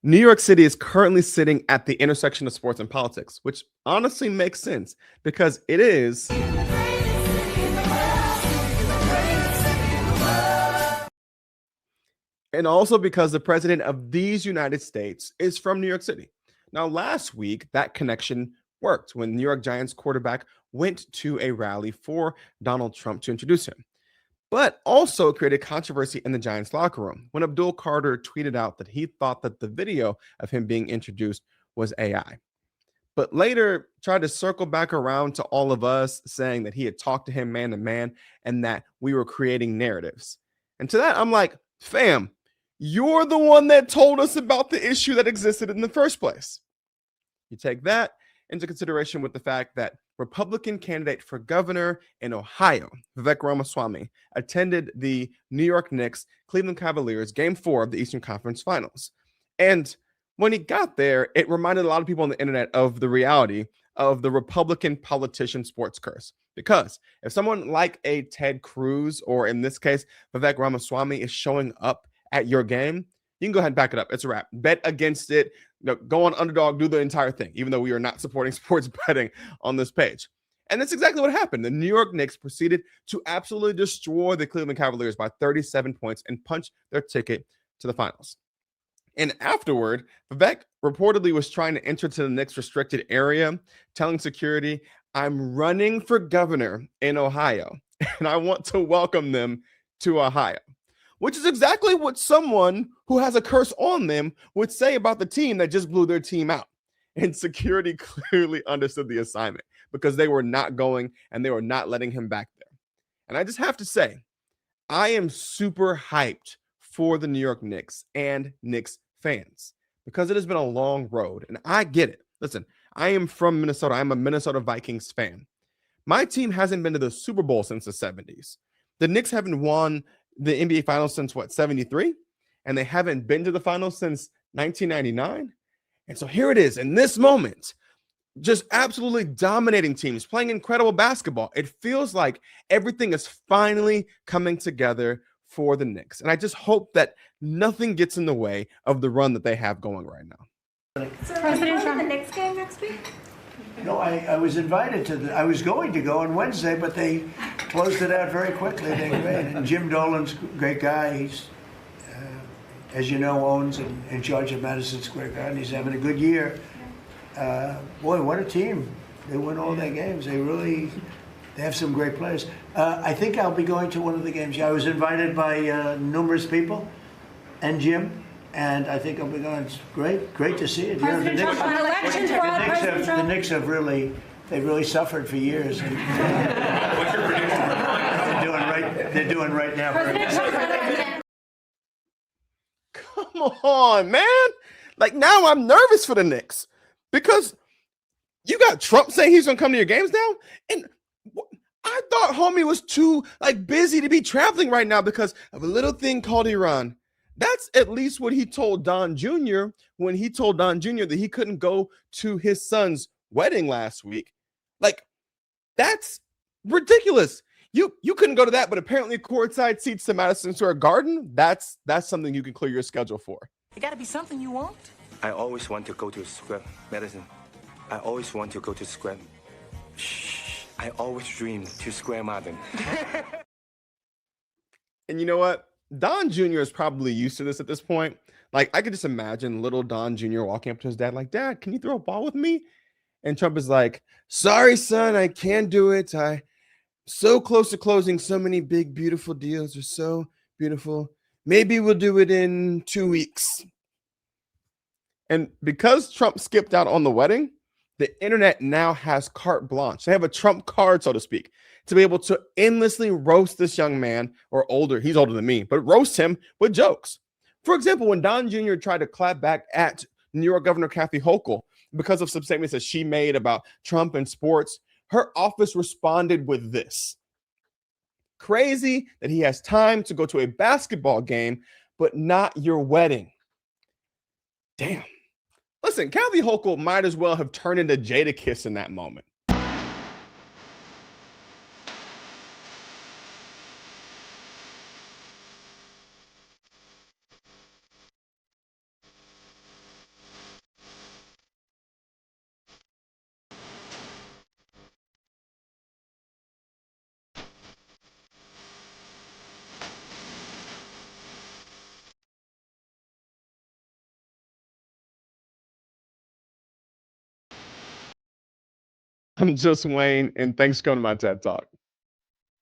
New York City is currently sitting at the intersection of sports and politics, which honestly makes sense because it is. And also because the president of these United States is from New York City. Now, last week, that connection worked when New York Giants quarterback went to a rally for Donald Trump to introduce him, but also created controversy in the Giants locker room when Abdul Carter tweeted out that he thought that the video of him being introduced was AI, but later tried to circle back around to all of us saying that he had talked to him man to man and that we were creating narratives. And to that, I'm like, fam, you're the one that told us about the issue that existed in the first place. You take that into consideration with the fact that Republican candidate for governor in Ohio, Vivek Ramaswamy, attended the New York Knicks Cleveland Cavaliers game 4 of the Eastern Conference Finals. And when he got there, it reminded a lot of people on the internet of the reality of the Republican politician sports curse. Because if someone like a Ted Cruz, or in this case, Vivek Ramaswamy, is showing up at your game, you can go ahead and back it up. It's a wrap. Bet against it. Go on underdog, do the entire thing, even though we are not supporting sports betting on this page. And that's exactly what happened. The New York Knicks proceeded to absolutely destroy the Cleveland Cavaliers by 37 points and punch their ticket to the finals. And afterward, Vivek reportedly was trying to enter to the Knicks restricted area, telling security, "I'm running for governor in Ohio, and I want to welcome them to Ohio," which is exactly what someone who has a curse on them would say about the team that just blew their team out. And security clearly understood the assignment because they were not going and they were not letting him back there. And I just have to say, I am super hyped for the New York Knicks and Knicks fans because it has been a long road. And I get it. Listen, I am from Minnesota. I'm a Minnesota Vikings fan. My team hasn't been to the Super Bowl since the 70s. The Knicks haven't won the NBA Finals since what, 73? And they haven't been to the finals since 1999. And so here it is in this moment, just absolutely dominating teams, playing incredible basketball. It feels like everything is finally coming together for the Knicks. And I just hope that nothing gets in the way of the run that they have going right now. So are you going to the Knicks game next week? No, I was invited to I was going to go on Wednesday, but they closed it out very quickly. And Jim Dolan's a great guy. He's, as you know, owns and in charge of Madison Square Garden. He's having a good year. Boy, what a team. They win all their games. They have some great players. I think I'll be going to one of the games. I was invited by numerous people and Jim. And I think I'll be going. It's great to see it. President Trump, on election fraud, President Trump. The Knicks have really suffered for years. What's your prediction? They're doing right now. Come on, man. Like, now I'm nervous for the Knicks because you got Trump saying he's going to come to your games now. And I thought homie was too busy to be traveling right now because of a little thing called Iran. That's at least what he told Don Jr. when he told Don Jr. that he couldn't go to his son's wedding last week. That's ridiculous. You couldn't go to that, but apparently courtside seats to Madison Square Garden, that's something you can clear your schedule for. It got to be something you want. I always want to go to Square Madison. I always want to go to Square. Shh. I always dream to Square Madison. And you know what? Don Jr. is probably used to this at this point. I could just imagine little Don Jr. walking up to his dad like, "Dad, can you throw a ball with me?" And Trump is like, "Sorry, son, I can't do it. I'm so close to closing so many big, beautiful deals. They're so beautiful. Maybe we'll do it in 2 weeks." And because Trump skipped out on the wedding, the internet now has carte blanche. They have a Trump card, so to speak, to be able to endlessly roast this young man, or older. He's older than me, but roast him with jokes. For example, when Don Jr. tried to clap back at New York Governor Kathy Hochul because of some statements that she made about Trump and sports, her office responded with this. Crazy that he has time to go to a basketball game, but not your wedding. Damn. Listen, Kathy Hochul might as well have turned into Jadakiss in that moment. I'm just Wayne, and thanks for coming to my TED Talk.